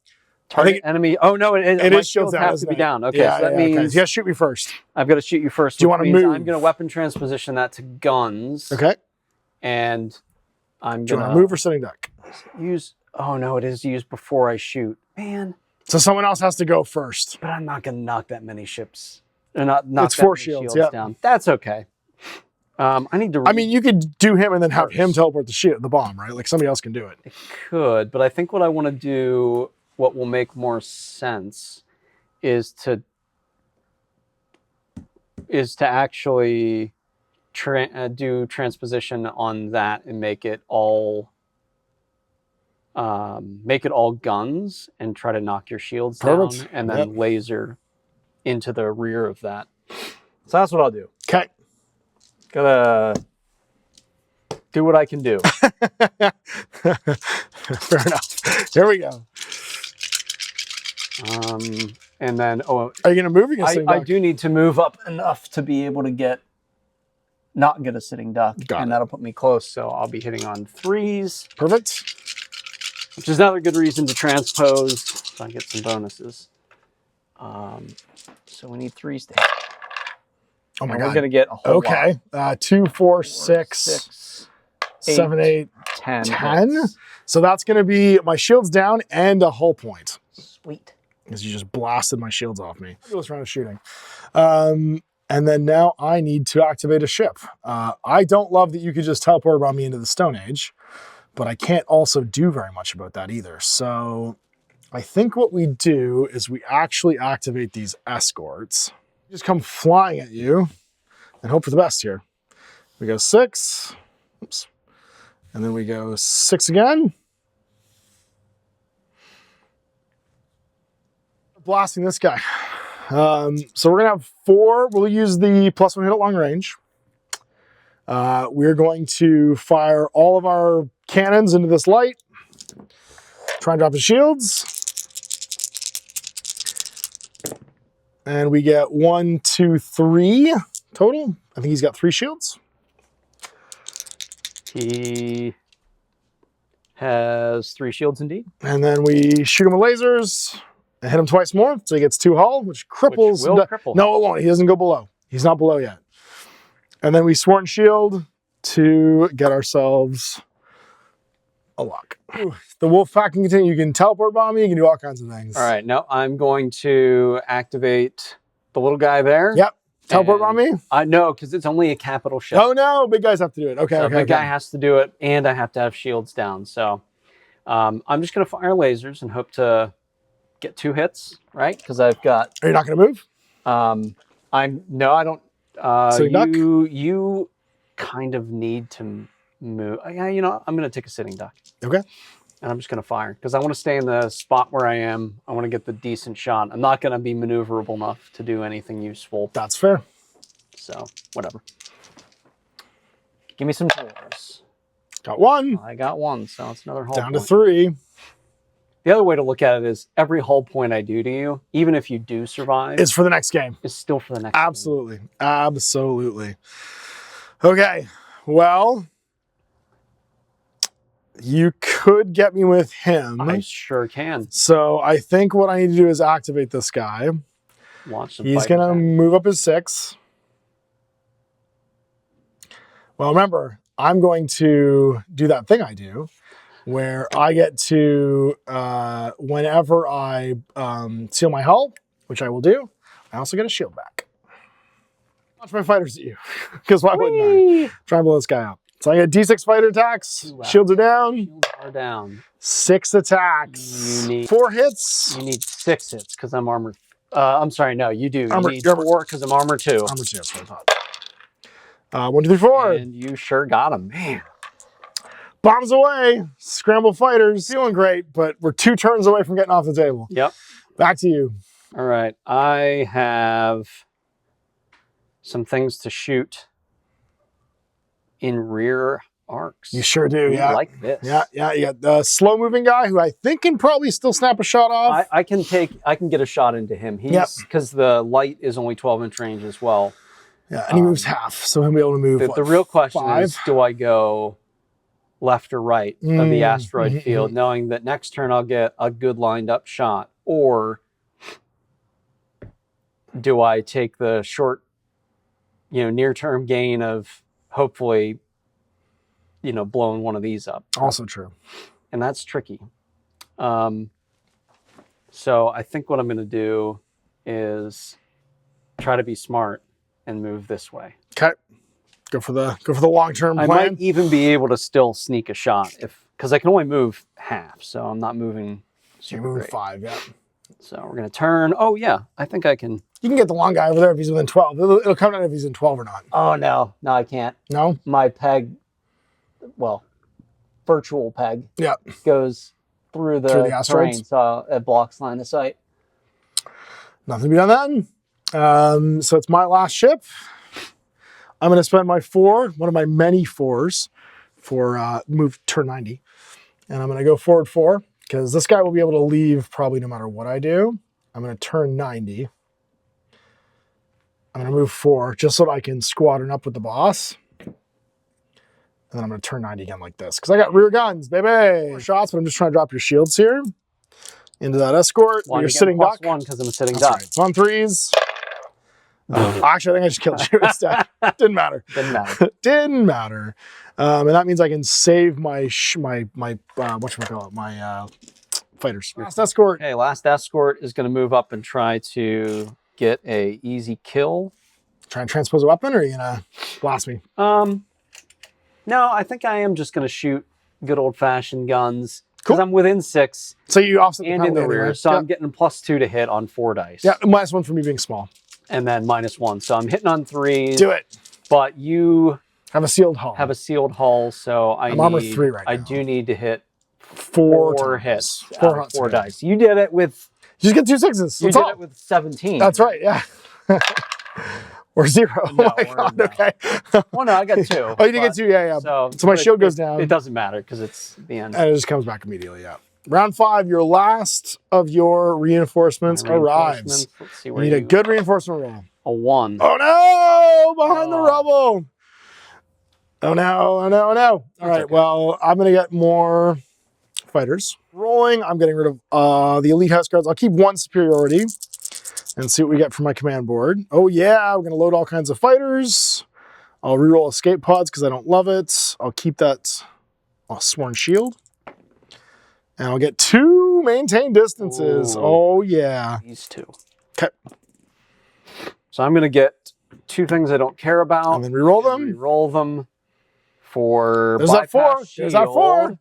Target enemy... Oh, no, it is shields down, have to be down. Okay, yeah, so that means... Okay. You got to shoot me first. I've got to shoot you first. Do you want to move? I'm going to weapon transposition that to guns. Okay. And I'm going to... Do you want to move or sitting duck? Use... Oh, no, it is used before I shoot. Man. So someone else has to go first. But I'm not going to knock that many ships. Not it's 4 shields down. That's okay. I need to... I mean, you could do him and then have him teleport the bomb, right? Like somebody else can do it. I could, but I think what I want to do, what will make more sense, is to actually do transposition on that and make it all guns and try to knock your shields down, and then laser into the rear of that. So that's what I'll do. Okay. Gotta do what I can do. Fair enough. Here we go. And then, are you gonna move? I do need to move up enough to be able to not get a sitting duck, that'll put me close. So I'll be hitting on 3s. Perfect. Which is another good reason to transpose, so I get some bonuses. So we need 3s there. Oh my God. We're gonna get a whole lot. 2, 4, 6, 7, 8, 10. So that's gonna be my shields down and a hull point. Sweet. Because you just blasted my shields off me. Fabulous round of shooting. And then now I need to activate a ship. I don't love that you could just teleport around me into the Stone Age, but I can't also do very much about that either. So I think what we do is we actually activate these escorts. Just come flying at you and hope for the best here. We go 6. Oops. And then we go 6 again. Blasting this guy. So we're gonna have 4. We'll use the +1 hit at long range. We're going to fire all of our cannons into this light. Try and drop the shields. And we get 1, 2, 3 total. I think he's got 3 shields. He has 3 shields indeed. And then we shoot him with lasers and hit him twice more, so he gets 2 hull, which cripples. Which will cripple him. No, it won't. He doesn't go below. He's not below yet. And then we sword and shield to get ourselves a lock. Ooh, the wolf pack can continue. You can teleport bomb me. You can do all kinds of things. All right, no, I'm going to activate the little guy there. Yep. Teleport bomb me? No, because it's only a capital ship. Oh no, big guys have to do it. Okay, so okay. Big guy has to do it, and I have to have shields down. So I'm just going to fire lasers and hope to get 2 hits, right? Because I've got. Are you not going to move? No, I don't. Sitting duck? You kind of need to move. Yeah, you know, I'm going to take a sitting duck. Okay. And I'm just going to fire because I want to stay in the spot where I am. I want to get the decent shot. I'm not going to be maneuverable enough to do anything useful. That's fair. So, whatever. Give me some 4s. Got 1. I got 1, so it's another hull Down point. to 3. The other way to look at it is every hull point I do to you, even if you do survive, It's for the next game. is still for the next Absolutely. Game. Absolutely. Okay. Well, you could get me with him. I sure can. So I think what I need to do is activate this guy. Watch some He's going to move up his 6. Well, remember, I'm going to do that thing I do where I get to, whenever I seal my hull, which I will do, I also get a shield back. Launch my fighters at you, because why wouldn't I? Try and blow this guy up. So I get D6 fighter attacks, shields are down. Shields are down. 6 attacks. You need 4 hits. You need 6 hits because I'm armor. I'm sorry, no, you do. Armor, you need 4 because I'm armor 2. Armor 2, that's what I thought. 1, 2, 3, 4. And you sure got him, man. Bombs away. Scramble fighters. Feeling great, but we're 2 turns away from getting off the table. Yep. Back to you. All right. I have some things to shoot in rear arcs. You sure do, yeah. Like this. Yeah. You got the slow-moving guy who I think can probably still snap a shot off. I can get a shot into him. He's because the light is only 12-inch range as well. Yeah, and he moves half, so he'll be able to move. The real question 5? is, do I go left or right of the asteroid field, knowing that next turn I'll get a good lined up shot, or do I take the short, near-term gain of hopefully, blowing one of these up? Also true. And that's tricky. So I think what I'm going to do is try to be smart and move this way. Okay. Go for the long-term plan. I might even be able to still sneak a shot because I can only move half, so I'm not moving You're moving great. 5, yeah. So we're gonna turn. Oh yeah, I think I can. You can get the long guy over there if he's within 12. It'll come down if he's in 12 or not. Oh no, I can't. No? My peg, virtual peg, goes through the terrain, asteroids. so it blocks line of sight. Nothing to be done then. So it's my last ship. I'm going to spend my 4, one of my many 4s, for move turn 90. And I'm going to go forward 4, because this guy will be able to leave probably no matter what I do. I'm going to turn 90. I'm going to move 4, just so that I can squadron up with the boss. And then I'm going to turn 90 again like this, because I got rear guns, baby! 4 shots, but I'm just trying to drop your shields here. Into that escort. You're sitting duck. +1 because I'm a sitting That's duck. right. It's on 3s. Actually, I think I just killed you instead. Didn't matter. Didn't matter. Didn't matter. And that means I can save my whatchamacallit, my fighters. Last escort. Okay, last escort is going to move up and try to get a easy kill. Try and transpose a weapon, or are you gonna blast me? No, I think I am just going to shoot good old-fashioned guns. Because Cool. I'm within 6. So you offset the and in the penalty rear, anyway. so I'm getting a +2 to hit on 4 dice. Yeah, -1 for me being small. And then -1. So I'm hitting on 3s. Do it. But you Have a sealed hull. have a sealed hull, so I'm armor 3 right now. I do need to hit 4 4 times. hits. 4 out of hunts. 4 dice. You did it with. You just get 2 6s. You That's did all. it with 17. That's right. Yeah. Or 0. No, Oh my or god. no. Okay. Well, no, I got 2. Oh, you did get 2. Yeah. So my shield goes down. It doesn't matter because it's the end. And it just comes back immediately. Yeah. Round 5, your last of your reinforcements arrives. Let's see You where need a good reinforcement roll. A 1. Oh no! Behind the rubble. Oh no! Oh no! Oh no! All right. okay. Well, I'm gonna get more fighters. Rolling, I'm getting rid of the elite house cards. I'll keep 1 superiority and see what we get from my command board. Oh yeah, we're gonna load all kinds of fighters. I'll reroll escape pods because I don't love it. I'll keep that sworn shield. And I'll get 2 maintain distances. Ooh. Oh yeah. These 2. Okay. So I'm gonna get 2 things I don't care about. And then reroll them. Reroll them for There's that 4. shield. There's that 4.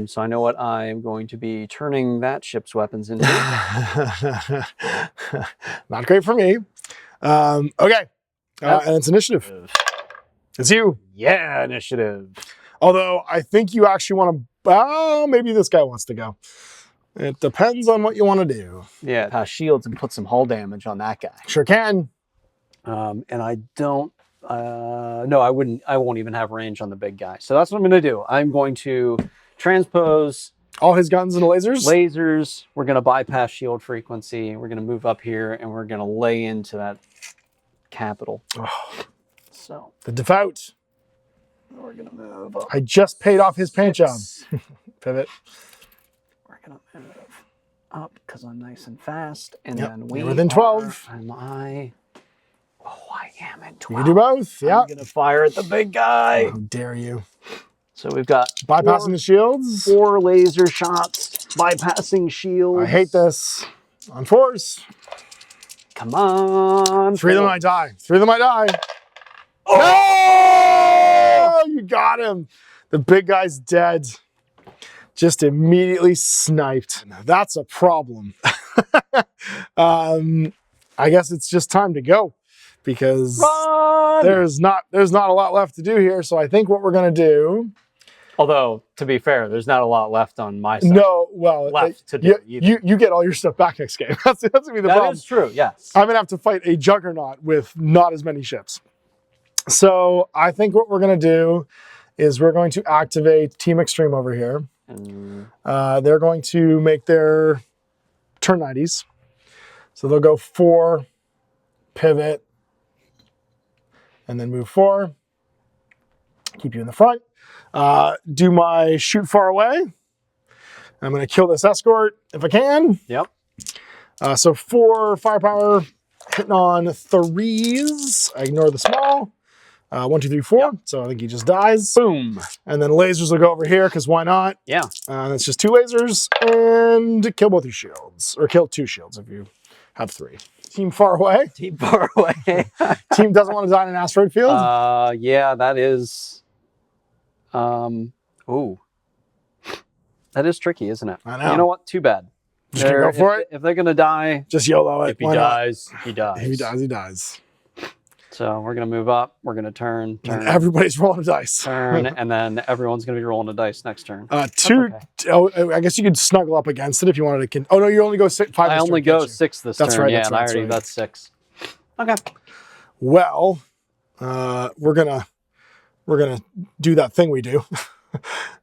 So I know what I'm going to be turning that ship's weapons into. Not great for me. Okay. And it's initiative. It's you. Yeah, initiative. Although I think you actually want to... Oh, maybe this guy wants to go. It depends on what you want to do. Yeah, pass shields and put some hull damage on that guy. Sure can. And I don't... no, I wouldn't. I won't even have range on the big guy. So that's what I'm going to do. I'm going to transpose all his guns and lasers. Lasers. We're going to bypass shield frequency. We're going to move up here, and we're going to lay into that capital. Oh, so the devout. We're going to move up. I just paid off his paint job. Pivot. We're going to move up because I'm nice and fast. And yep. then we You're within 12. Am I? Oh, I am in 12. You can do both. Yeah. I'm going to fire at the big guy. How dare you? So we've got bypassing the shields. 4 laser shots. Bypassing shields. I hate this. On 4s. Come on. 3 of them I die. 3 of them I die. Oh! No! You got him. The big guy's dead. Just immediately sniped. That's a problem. I guess it's just time to go because there's not a lot left to do here. So I think what we're gonna do. Although, to be fair, there's not a lot left on my side. No, well, left to do. You get all your stuff back next game. That's gonna be the problem. That is true. Yes. I'm gonna have to fight a juggernaut with not as many ships. So I think what we're gonna do is we're going to activate Team Extreme over here. They're going to make their turn 90s. So they'll go 4, pivot, and then move 4. Keep you in the front. Do my shoot far away. I'm going to kill this escort if I can. Yep. So 4 firepower, hitting on 3s. I ignore the small. 1, 2, 3, 4. Yep. So I think he just dies. Boom. And then lasers will go over here because why not? Yeah. That's just 2 lasers and kill both your shields, or kill 2 shields if you have 3. Team far away. Team far away. Team doesn't want to die in an asteroid field. Yeah, that is. Ooh. That is tricky, isn't it? I know. You know what? Too bad. Just gonna go for it. If they're gonna die, just YOLO it. If he dies, he dies. If he dies, he dies. So we're gonna move up. We're gonna turn. And everybody's rolling a dice. Turn, and then everyone's gonna be rolling a dice next turn. 2. Okay. Oh, I guess you could snuggle up against it if you wanted to. Oh no, you only go 5. I only go 6 this turn. That's right. Yeah, that's right, I already that's 6. Okay. Well, we're gonna do that thing we do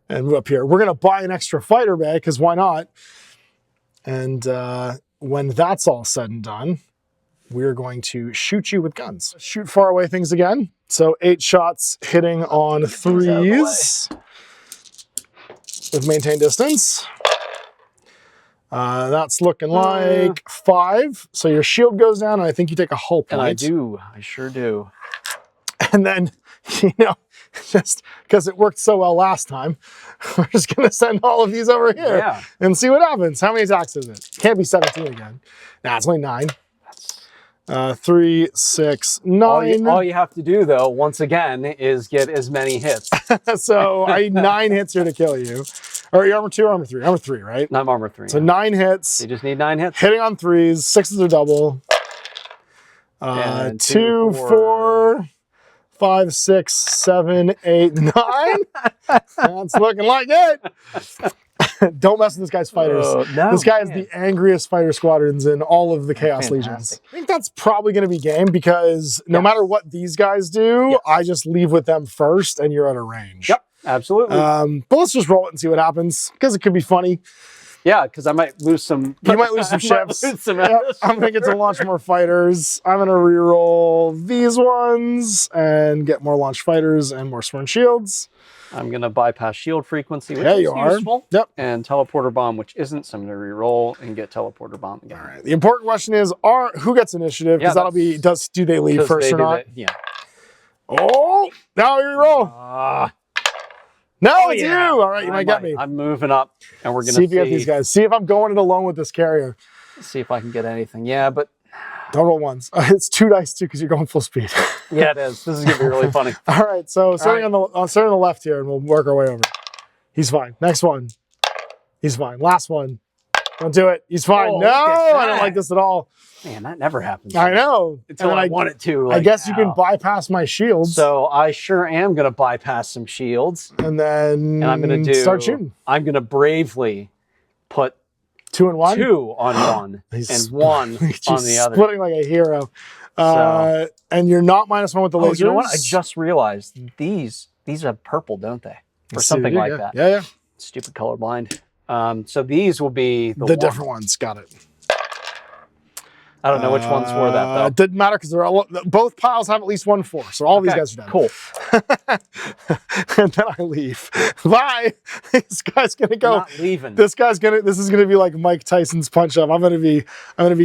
and move up here. We're gonna buy an extra fighter bay because why not? And when that's all said and done, we're going to shoot you with guns. Shoot far away things again. So 8 shots hitting on 3s with maintain distance. That's looking like 5. So your shield goes down, and I think you take a hull point. And I do. I sure do. And then, you know, just because it worked so well last time, we're just going to send all of these over here and see what happens. How many attacks is it? Can't be 17 again. Nah, it's only 9. 3, 6, 9. All you have to do, though, once again, is get as many hits. So I need 9 hits here to kill you. Or are you armor 2 or armor 3? Armor 3, right? I'm armor 3. So 9 hits. You just need 9 hits. Hitting on 3s. 6s are double. 2, 4, 5, 6, 7, 8, 9. That's looking like it. Don't mess with this guy's fighters. No, this guy has the angriest fighter squadrons in all of the Chaos Legions. I think that's probably going to be game because no matter what these guys do, I just leave with them first and you're out of range. Yep, absolutely. But let's just roll it and see what happens because it could be funny. Yeah, because I might lose some. You might lose some I might ships. lose some Yep, I'm gonna get to launch more fighters. I'm gonna reroll these ones and get more launch fighters and more sworn shields. I'm gonna bypass shield frequency, which Yeah, is you are. useful. Yep. And teleporter bomb, which isn't. So I'm gonna reroll and get teleporter bomb again. All right. The important question is, who gets initiative? Because Yeah, that'll be do they leave 'Cause first they or do not? that- Yeah. Oh, now we reroll. No, it's you. All right, you might get me. I'm moving up, and we're gonna See if you get these guys. See if I'm going it alone with this carrier. See if I can get anything. Yeah, but Don't roll ones. It's 2 dice too because you're going full speed. yeah, it is. This is gonna be really funny. All right, so starting on the left here, and we'll work our way over. He's fine. Next one. He's fine. Last one. Don't do it. He's fine. Oh, No, look at I don't that. like this at all. Man, that never happens. I know. Until And I then want it to. I Like, guess you can ow. bypass my shields. So I sure am gonna bypass some shields, and then and I'm gonna start shooting. I'm gonna bravely put 2 and 1. 2 on one and 1 on the other. Splitting like a hero. And you're not -1 with the lasers. You know what? I just realized these have purple, don't they? Or something like that. Yeah. Stupid colorblind. So these will be The different ones. Got it. I don't know which ones were that though. It didn't matter because both piles have at least 1 4. So all these guys are done. Cool. And then I leave. Bye. This guy's gonna go. Not leaving. This is gonna be like Mike Tyson's punch up. I'm gonna be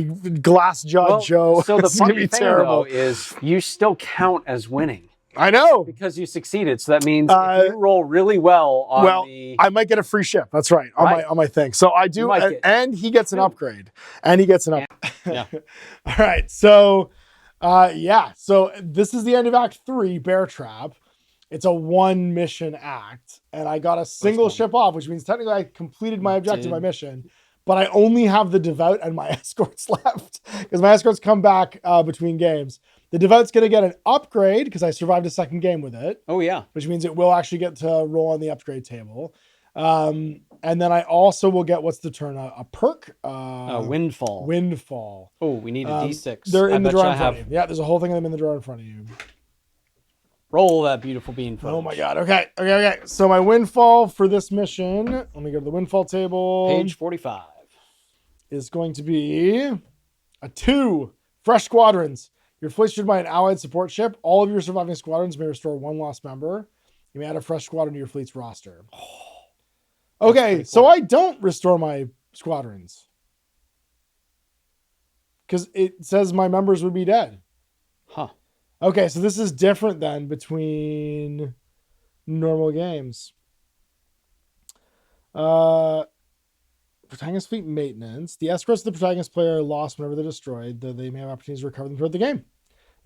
glass jawed Joe. So the This is gonna funny be thing terrible. though is you still count as winning I know. because you succeeded. So that means if you roll really well on I might get a free ship. That's right. On my thing. So I do, and he gets an upgrade. And he gets an upgrade. Yeah. All right. So so this is the end of Act 3, Beartrap. It's a 1 mission act, and I got a single ship off, which means technically I completed my objective, my mission, but I only have the Devout and my escorts left because my escorts come back between games. The Devout's going to get an upgrade because I survived a second game with it. Oh yeah. Which means it will actually get to roll on the upgrade table. And then I also will get, what's the turn? A perk? Windfall. Windfall. Oh, we need a D6. They're in the drawer in front of you. Yeah, there's a whole thing of them in the drawer in front of you. Roll that beautiful bean footage. Oh my god. Okay. So my windfall for this mission, let me go to the windfall table. Page 45. Is going to be a 2. Fresh squadrons. You're foisted by an allied support ship. All of your surviving squadrons may restore 1 lost member. You may add a fresh squadron to your fleet's roster. Okay, cool. So I don't restore my squadrons. Because it says my members would be dead. Huh. Okay, so this is different then between normal games. Protagonist fleet maintenance. The escorts of the protagonist player are lost whenever they're destroyed, though they may have opportunities to recover them throughout the game.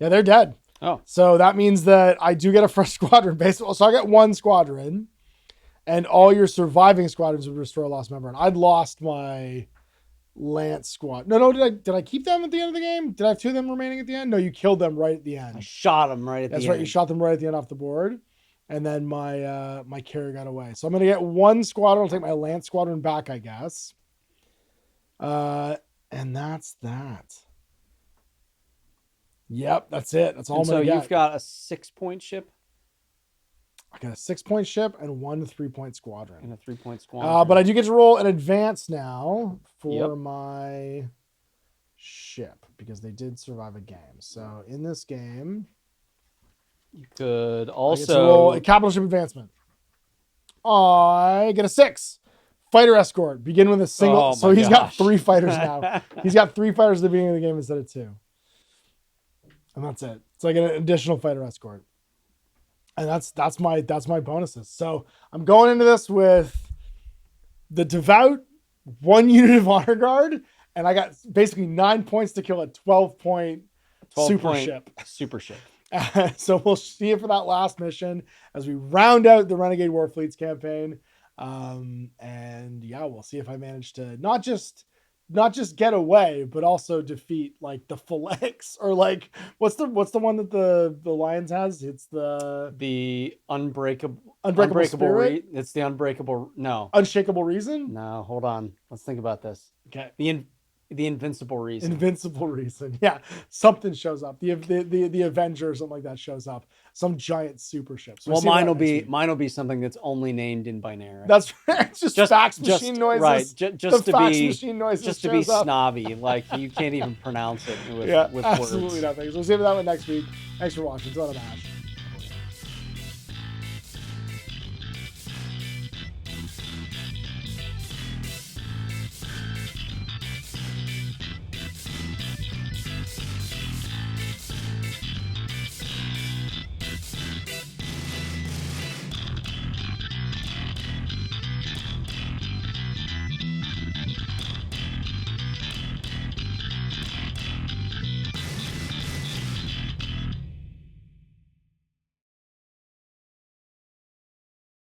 Yeah, they're dead. Oh. So that means that I do get a fresh squadron. Basically, so I get 1 squadron, and all your surviving squadrons would restore a lost member. And I'd lost my Lance squad. No, did I keep them at the end of the game? Did I have 2 of them remaining at the end? No, you killed them right at the end. I shot them right at the end. That's right, you shot them right at the end off the board. And then my my carrier got away. So I'm going to get 1 squadron. I'll take my Lance squadron back, I guess. And that's that. Yep, that's it. That's all I'm going to get. So you've got a 6-point ship? I got a 6-point ship and 1 3-point squadron. And a 3-point squadron. But I do get to roll an advance now for my ship because they did survive a game. So in this game, you could I also get to roll a capital ship advancement. I get a 6. Fighter escort. Begin with a single. Oh so he's got 3 fighters now. He's got 3 fighters at the beginning of the game instead of 2. And that's it. So I get an additional fighter escort. And that's my bonuses. So I'm going into this with the Devout, 1 unit of honor guard, and I got basically 9 points to kill a 12-point super ship. Super ship. So we'll see it for that last mission as we round out the Renegade Warfleets campaign. And yeah, we'll see if I manage to not just get away, but also defeat like the Phalanx or like what's the one that the Lions has? It's the unbreakable spirit. It's the unbreakable. No, unshakable reason. No, hold on. Let's think about this. Okay. The The invincible reason. Invincible reason. Yeah, something shows up. The Avenger or something like that shows up. Some giant super ship. So well, mine will be something that's only named in binary. That's it's just fax machine noises. Right. Just the to fax be machine noises. Just to be shows up. snobby, like you can't even pronounce it with Yeah, with absolutely words. nothing. So we'll see you that one next week. Thanks for watching. It's on a mash.